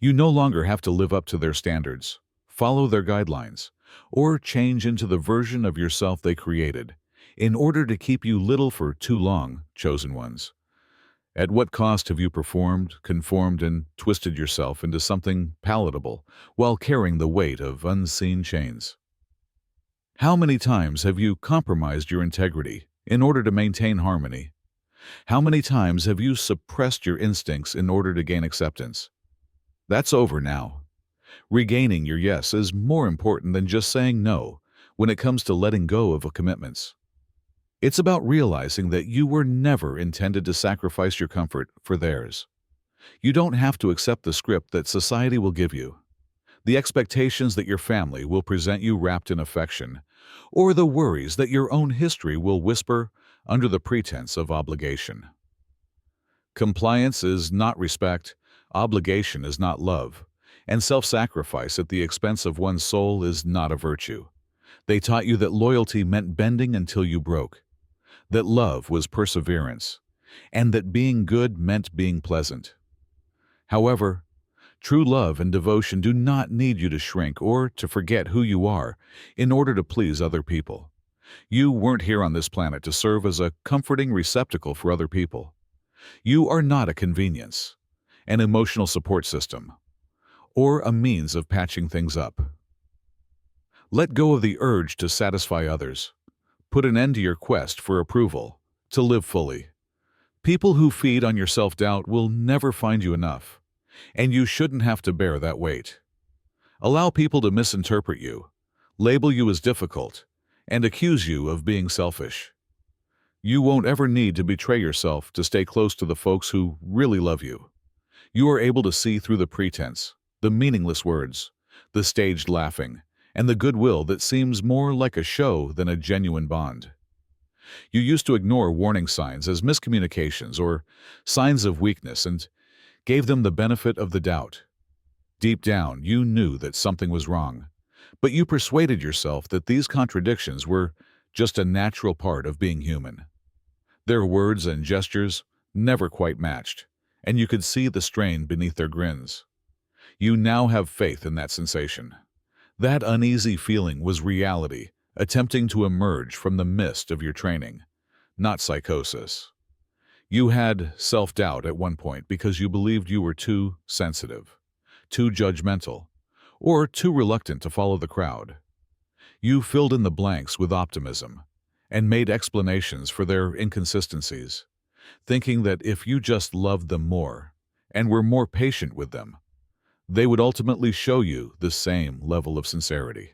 You no longer have to live up to their standards, follow their guidelines, or change into the version of yourself they created, in order to keep you little for too long, chosen ones. At what cost have you performed, conformed, and twisted yourself into something palatable while carrying the weight of unseen chains? How many times have you compromised your integrity in order to maintain harmony? How many times have you suppressed your instincts in order to gain acceptance? That's over now. Regaining your yes is more important than just saying no when it comes to letting go of commitments. It's about realizing that you were never intended to sacrifice your comfort for theirs. You don't have to accept the script that society will give you, the expectations that your family will present you wrapped in affection, or the worries that your own history will whisper under the pretense of obligation. Compliance is not respect, obligation is not love, and self-sacrifice at the expense of one's soul is not a virtue. They taught you that loyalty meant bending until you broke, that love was perseverance, and that being good meant being pleasant. However, true love and devotion do not need you to shrink or to forget who you are in order to please other people. You weren't here on this planet to serve as a comforting receptacle for other people. You are not a convenience, an emotional support system, or a means of patching things up. Let go of the urge to satisfy others. Put an end to your quest for approval, to live fully. People who feed on your self-doubt will never find you enough, and you shouldn't have to bear that weight. Allow people to misinterpret you, label you as difficult, and accuse you of being selfish. You won't ever need to betray yourself to stay close to the folks who really love you. You are able to see through the pretense, the meaningless words, the staged laughing, and the goodwill that seems more like a show than a genuine bond. You used to ignore warning signs as miscommunications or signs of weakness and gave them the benefit of the doubt. Deep down, you knew that something was wrong, but you persuaded yourself that these contradictions were just a natural part of being human. Their words and gestures never quite matched, and you could see the strain beneath their grins. You now have faith in that sensation. That uneasy feeling was reality, attempting to emerge from the mist of your training, not psychosis. You had self-doubt at one point because you believed you were too sensitive, too judgmental, or too reluctant to follow the crowd. You filled in the blanks with optimism and made explanations for their inconsistencies, thinking that if you just loved them more and were more patient with them, they would ultimately show you the same level of sincerity.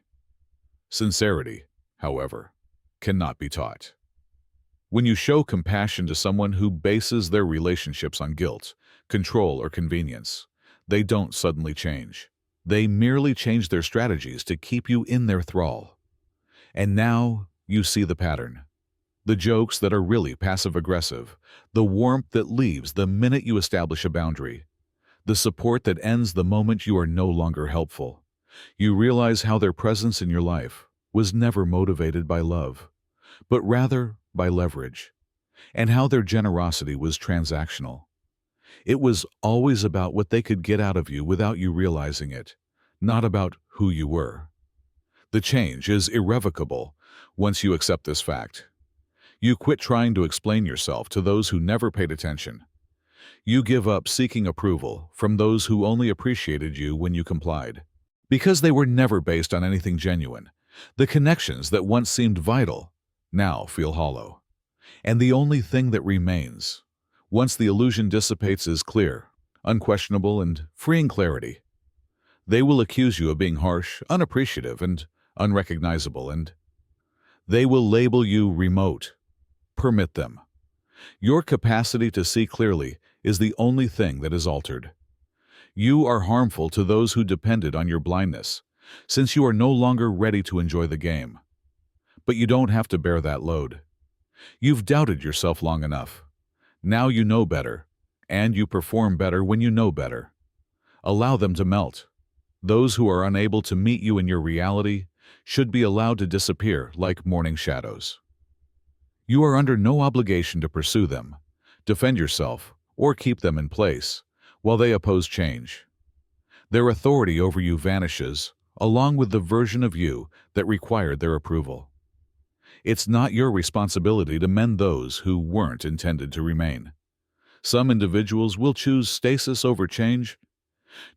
Sincerity, however, cannot be taught. When you show compassion to someone who bases their relationships on guilt, control, or convenience, they don't suddenly change. They merely change their strategies to keep you in their thrall. And now you see the pattern. The jokes that are really passive-aggressive, the warmth that leaves the minute you establish a boundary, the support that ends the moment you are no longer helpful. You realize how their presence in your life was never motivated by love, but rather by leverage, and how their generosity was transactional. It was always about what they could get out of you without you realizing it, not about who you were. The change is irrevocable once you accept this fact. You quit trying to explain yourself to those who never paid attention. You give up seeking approval from those who only appreciated you when you complied. Because they were never based on anything genuine, the connections that once seemed vital now feel hollow. And the only thing that remains, once the illusion dissipates, is clear, unquestionable, and freeing clarity. They will accuse you of being harsh, unappreciative, and unrecognizable, and they will label you remote. Permit them. Your capacity to see clearly is the only thing that is altered. You are harmful to those who depended on your blindness, since you are no longer ready to enjoy the game. But you don't have to bear that load. You've doubted yourself long enough. Now you know better, and you perform better when you know better. Allow them to melt. Those who are unable to meet you in your reality should be allowed to disappear like morning shadows. You are under no obligation to pursue them, defend yourself, or keep them in place while they oppose change. Their authority over you vanishes, along with the version of you that required their approval. It's not your responsibility to mend those who weren't intended to remain. Some individuals will choose stasis over change,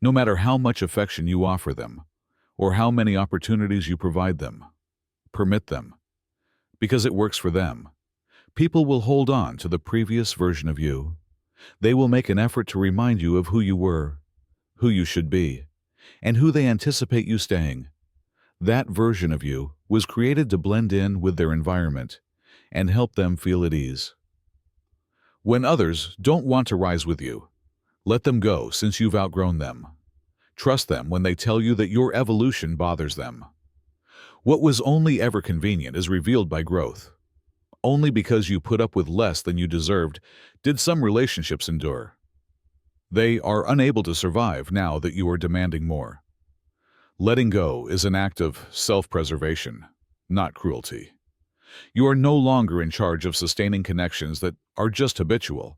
no matter how much affection you offer them, or how many opportunities you provide them. Permit them, because it works for them. People will hold on to the previous version of you. They will make an effort to remind you of who you were, who you should be, and who they anticipate you staying. That version of you was created to blend in with their environment and help them feel at ease. When others don't want to rise with you, let them go since you've outgrown them. Trust them when they tell you that your evolution bothers them. What was only ever convenient is revealed by growth. Only because you put up with less than you deserved did some relationships endure. They are unable to survive now that you are demanding more. Letting go is an act of self-preservation, not cruelty. You are no longer in charge of sustaining connections that are just habitual,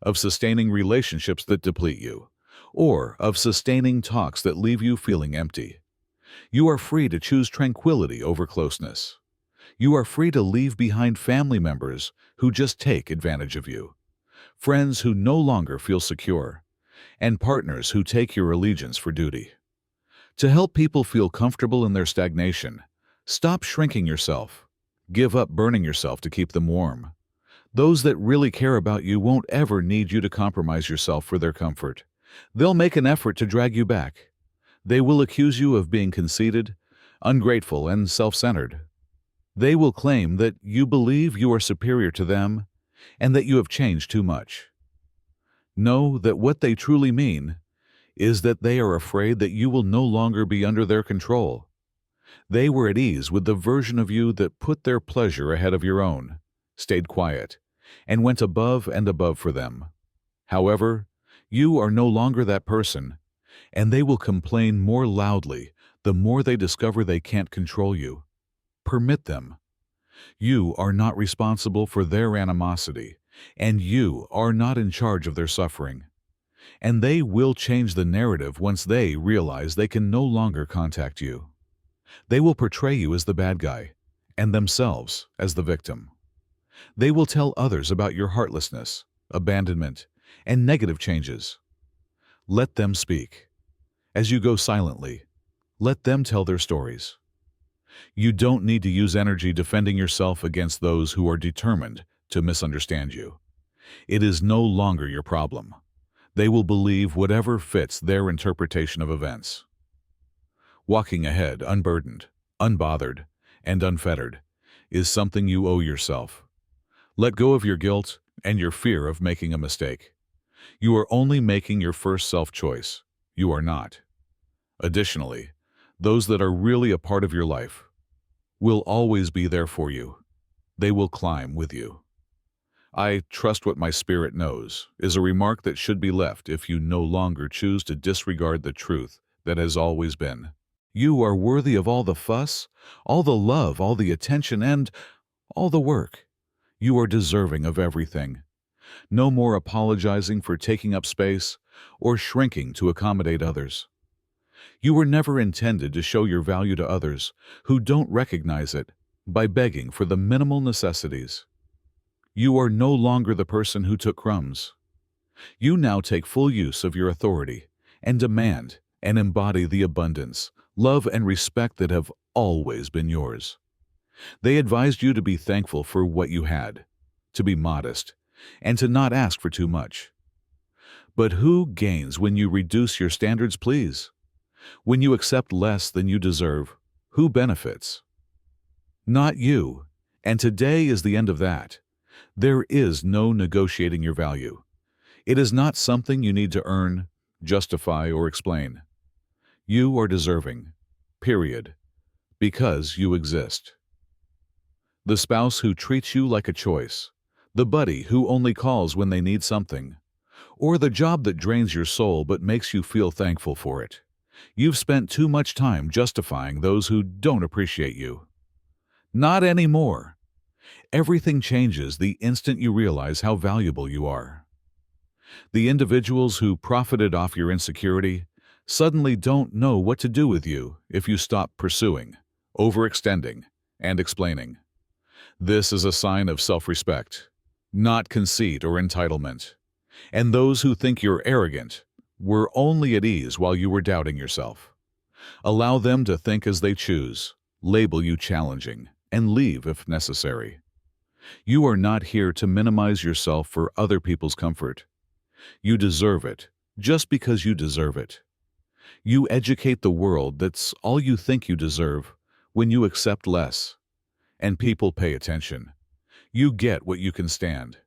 of sustaining relationships that deplete you, or of sustaining talks that leave you feeling empty. You are free to choose tranquility over closeness. You are free to leave behind family members who just take advantage of you, friends who no longer feel secure, and partners who take your allegiance for duty. To help people feel comfortable in their stagnation, stop shrinking yourself. Give up burning yourself to keep them warm. Those that really care about you won't ever need you to compromise yourself for their comfort. They'll make an effort to drag you back. They will accuse you of being conceited, ungrateful, and self-centered. They will claim that you believe you are superior to them and that you have changed too much. Know that what they truly mean is that they are afraid that you will no longer be under their control. They were at ease with the version of you that put their pleasure ahead of your own, stayed quiet, and went above and above for them. However, you are no longer that person, and they will complain more loudly the more they discover they can't control you. Permit them. You are not responsible for their animosity, and you are not in charge of their suffering. And they will change the narrative once they realize they can no longer contact you. They will portray you as the bad guy, and themselves as the victim. They will tell others about your heartlessness, abandonment, and negative changes. Let them speak. As you go silently, let them tell their stories. You don't need to use energy defending yourself against those who are determined to misunderstand you. It is no longer your problem. They will believe whatever fits their interpretation of events. Walking ahead unburdened, unbothered, and unfettered is something you owe yourself. Let go of your guilt and your fear of making a mistake. You are only making your first self-choice. You are not. Additionally, those that are really a part of your life will always be there for you. They will climb with you. "I trust what my spirit knows" is a remark that should be left if you no longer choose to disregard the truth that has always been. You are worthy of all the fuss, all the love, all the attention, and all the work. You are deserving of everything. No more apologizing for taking up space or shrinking to accommodate others. You were never intended to show your value to others who don't recognize it by begging for the minimal necessities. You are no longer the person who took crumbs. You now take full use of your authority and demand and embody the abundance, love, and respect that have always been yours. They advised you to be thankful for what you had, to be modest, and to not ask for too much. But who gains when you reduce your standards, please? When you accept less than you deserve, who benefits? Not you, and today is the end of that. There is no negotiating your value. It is not something you need to earn, justify, or explain. You are deserving, period, because you exist. The spouse who treats you like a choice, the buddy who only calls when they need something, or the job that drains your soul but makes you feel thankful for it. You've spent too much time justifying those who don't appreciate you. Not anymore. Everything changes the instant you realize how valuable you are. The individuals who profited off your insecurity suddenly don't know what to do with you if you stop pursuing, overextending, and explaining. This is a sign of self-respect, not conceit or entitlement. And those who think you're arrogant were only at ease while you were doubting yourself. Allow them to think as they choose, label you challenging, and leave if necessary. You are not here to minimize yourself for other people's comfort. You deserve it, just because you deserve it. You educate the world that's all you think you deserve when you accept less. And people pay attention. You get what you can stand.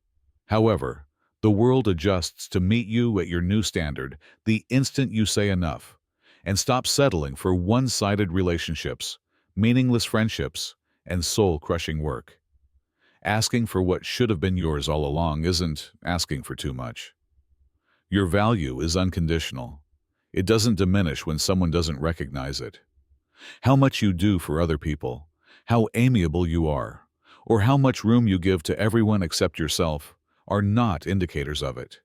However, the world adjusts to meet you at your new standard the instant you say enough, and stop settling for one-sided relationships, meaningless friendships, and soul-crushing work. Asking for what should have been yours all along isn't asking for too much. Your value is unconditional. It doesn't diminish when someone doesn't recognize it. How much you do for other people, how amiable you are, or how much room you give to everyone except yourself are not indicators of it.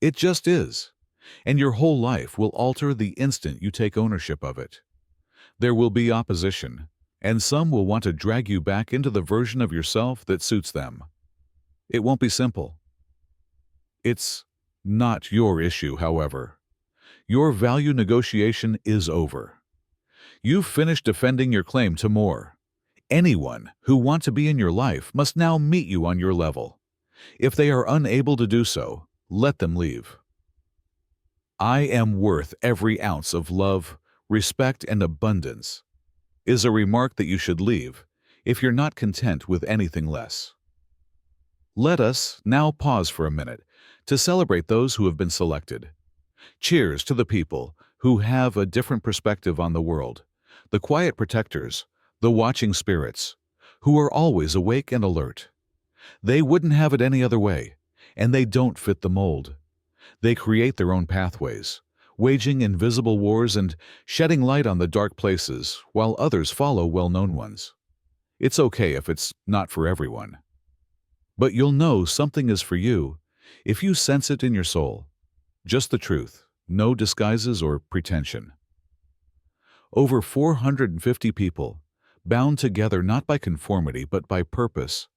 It just is, and your whole life will alter the instant you take ownership of it. There will be opposition, and some will want to drag you back into the version of yourself that suits them. It won't be simple. It's not your issue, however. Your value negotiation is over. You've finished defending your claim to more. Anyone who wants to be in your life must now meet you on your level. If they are unable to do so, let them leave. I am worth every ounce of love, respect, and abundance is a remark that you should leave if you're not content with anything less. Let us now pause for a minute to celebrate those who have been selected. Cheers to the people who have a different perspective on the world, the quiet protectors, the watching spirits, who are always awake and alert. They wouldn't have it any other way, and they don't fit the mold. They create their own pathways, waging invisible wars and shedding light on the dark places, while others follow well-known ones. It's okay if it's not for everyone. But you'll know something is for you if you sense it in your soul. Just the truth, no disguises or pretension. Over 450 people, bound together not by conformity but by purpose,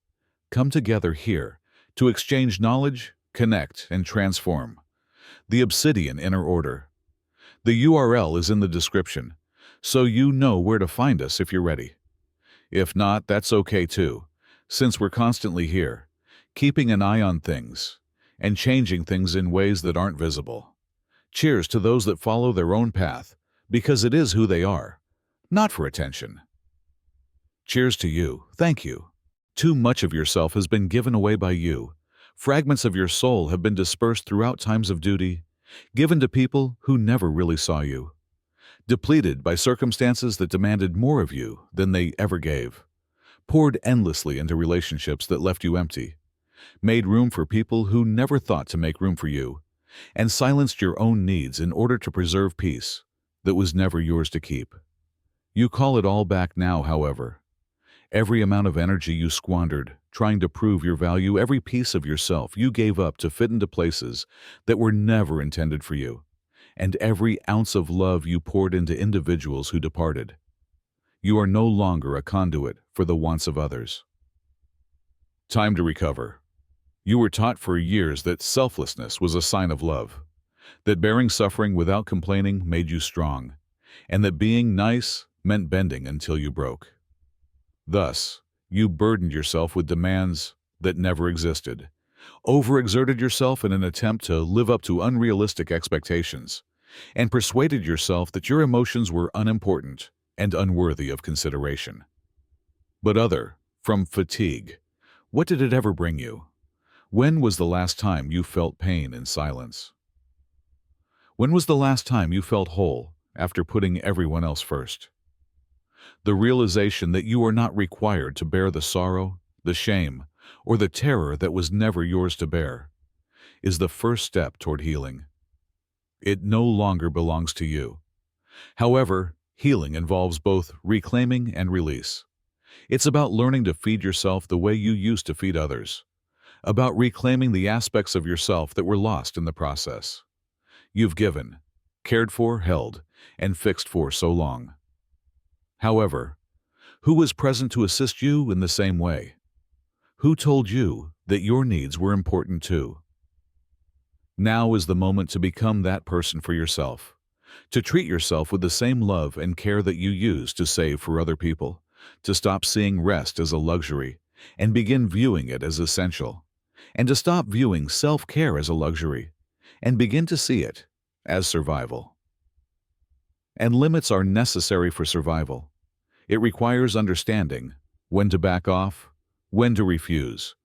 come together here to exchange knowledge, connect, and transform. The Obsidian Inner Order. The URL is in the description, so you know where to find us if you're ready. If not, that's okay too, since we're constantly here, keeping an eye on things, and changing things in ways that aren't visible. Cheers to those that follow their own path, because it is who they are, not for attention. Cheers to you. Thank you. Too much of yourself has been given away by you. Fragments of your soul have been dispersed throughout times of duty, given to people who never really saw you. Depleted by circumstances that demanded more of you than they ever gave. Poured endlessly into relationships that left you empty. Made room for people who never thought to make room for you, and silenced your own needs in order to preserve peace that was never yours to keep. You call it all back now, however. Every amount of energy you squandered, trying to prove your value, every piece of yourself you gave up to fit into places that were never intended for you, and every ounce of love you poured into individuals who departed. You are no longer a conduit for the wants of others. Time to recover. You were taught for years that selflessness was a sign of love, that bearing suffering without complaining made you strong, and that being nice meant bending until you broke. Thus, you burdened yourself with demands that never existed, overexerted yourself in an attempt to live up to unrealistic expectations, and persuaded yourself that your emotions were unimportant and unworthy of consideration. But from fatigue, what did it ever bring you? When was the last time you felt pain in silence? When was the last time you felt whole after putting everyone else first? The realization that you are not required to bear the sorrow, the shame, or the terror that was never yours to bear is the first step toward healing. It no longer belongs to you. However, healing involves both reclaiming and release. It's about learning to feed yourself the way you used to feed others, about reclaiming the aspects of yourself that were lost in the process. You've given, cared for, held, and fixed for so long. However, who was present to assist you in the same way? Who told you that your needs were important too? Now is the moment to become that person for yourself, to treat yourself with the same love and care that you use to save for other people, to stop seeing rest as a luxury and begin viewing it as essential, and to stop viewing self-care as a luxury and begin to see it as survival. And limits are necessary for survival. It requires understanding when to back off, when to refuse,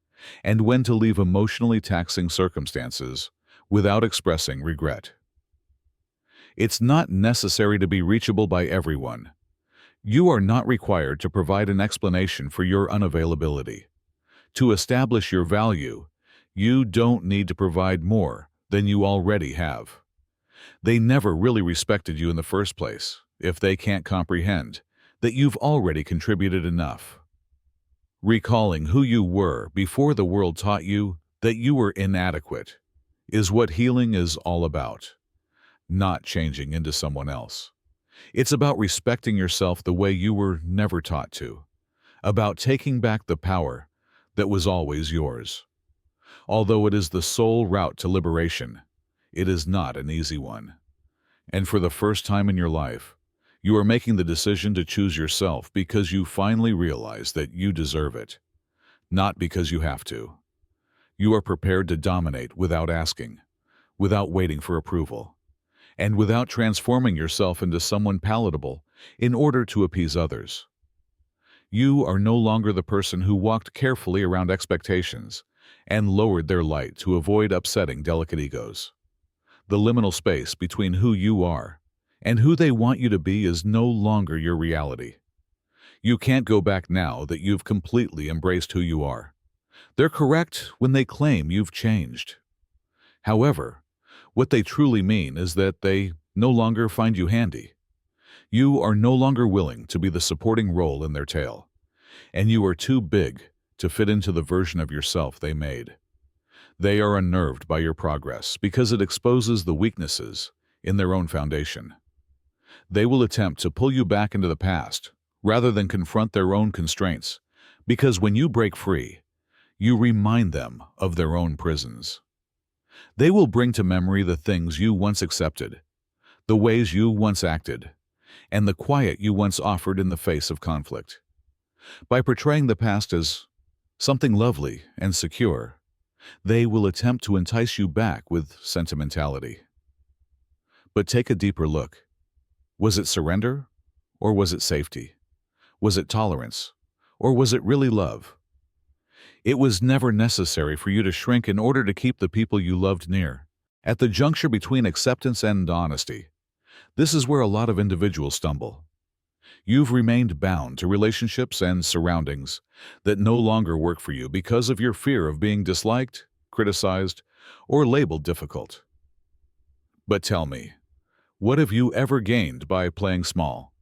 and when to leave emotionally taxing circumstances without expressing regret. It's not necessary to be reachable by everyone. You are not required to provide an explanation for your unavailability. To establish your value, you don't need to provide more than you already have. They never really respected you in the first place if they can't comprehend that you've already contributed enough. Recalling who you were before the world taught you that you were inadequate is what healing is all about, not changing into someone else. It's about respecting yourself the way you were never taught to, about taking back the power that was always yours. Although it is the sole route to liberation, it is not an easy one. And for the first time in your life, you are making the decision to choose yourself because you finally realize that you deserve it, not because you have to. You are prepared to dominate without asking, without waiting for approval, and without transforming yourself into someone palatable in order to appease others. You are no longer the person who walked carefully around expectations and lowered their light to avoid upsetting delicate egos. The liminal space between who you are and who they want you to be is no longer your reality. You can't go back now that you've completely embraced who you are. They're correct when they claim you've changed. However, what they truly mean is that they no longer find you handy. You are no longer willing to be the supporting role in their tale, and you are too big to fit into the version of yourself they made. They are unnerved by your progress because it exposes the weaknesses in their own foundation. They will attempt to pull you back into the past rather than confront their own constraints, because when you break free, you remind them of their own prisons. They will bring to memory the things you once accepted, the ways you once acted, and the quiet you once offered in the face of conflict. By portraying the past as something lovely and secure, they will attempt to entice you back with sentimentality. But take a deeper look. Was it surrender, or was it safety? Was it tolerance, or was it really love? It was never necessary for you to shrink in order to keep the people you loved near. At the juncture between acceptance and honesty, this is where a lot of individuals stumble. You've remained bound to relationships and surroundings that no longer work for you because of your fear of being disliked, criticized, or labeled difficult. But tell me, what have you ever gained by playing small?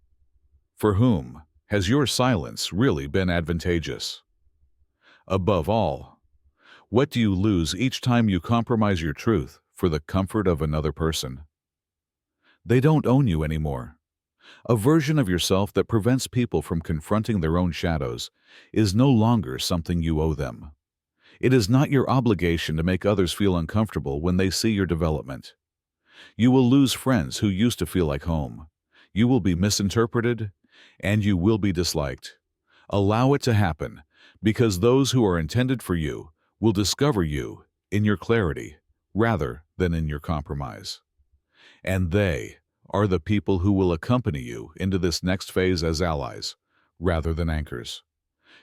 For whom has your silence really been advantageous? Above all, what do you lose each time you compromise your truth for the comfort of another person? They don't own you anymore. A version of yourself that prevents people from confronting their own shadows is no longer something you owe them. It is not your obligation to make others feel uncomfortable when they see your development. You will lose friends who used to feel like home. You will be misinterpreted, and you will be disliked. Allow it to happen, because those who are intended for you will discover you in your clarity rather than in your compromise. And they are the people who will accompany you into this next phase as allies rather than anchors.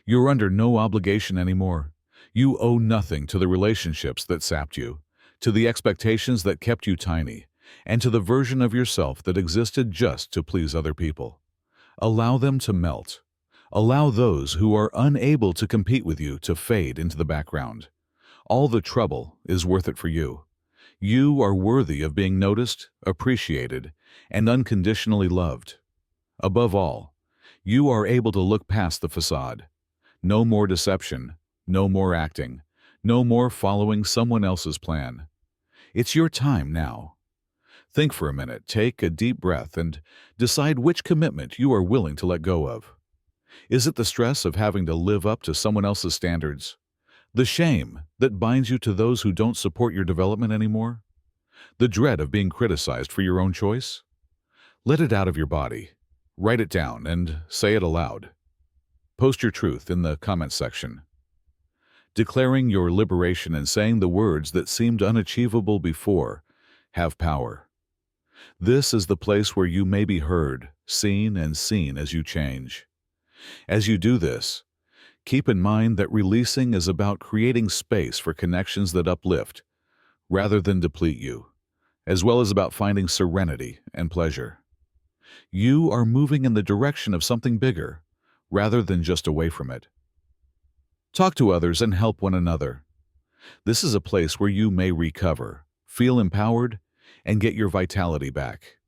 You're under no obligation anymore. You owe nothing to the relationships that sapped you, to the expectations that kept you tiny, and to the version of yourself that existed just to please other people. Allow them to melt. Allow those who are unable to compete with you to fade into the background. All the trouble is worth it for you. You are worthy of being noticed, appreciated, and unconditionally loved. Above all, you are able to look past the facade. No more deception, no more acting, no more following someone else's plan. It's your time now. Think for a minute, take a deep breath, and decide which commitment you are willing to let go of. Is it the stress of having to live up to someone else's standards? The shame that binds you to those who don't support your development anymore? The dread of being criticized for your own choice? Let it out of your body. Write it down and say it aloud. Post your truth in the comments section. Declaring your liberation and saying the words that seemed unachievable before have power. This is the place where you may be heard, seen, and seen as you change. As you do this, keep in mind that releasing is about creating space for connections that uplift rather than deplete you, as well as about finding serenity and pleasure. You are moving in the direction of something bigger rather than just away from it. Talk to others and help one another. This is a place where you may recover, feel empowered, and get your vitality back.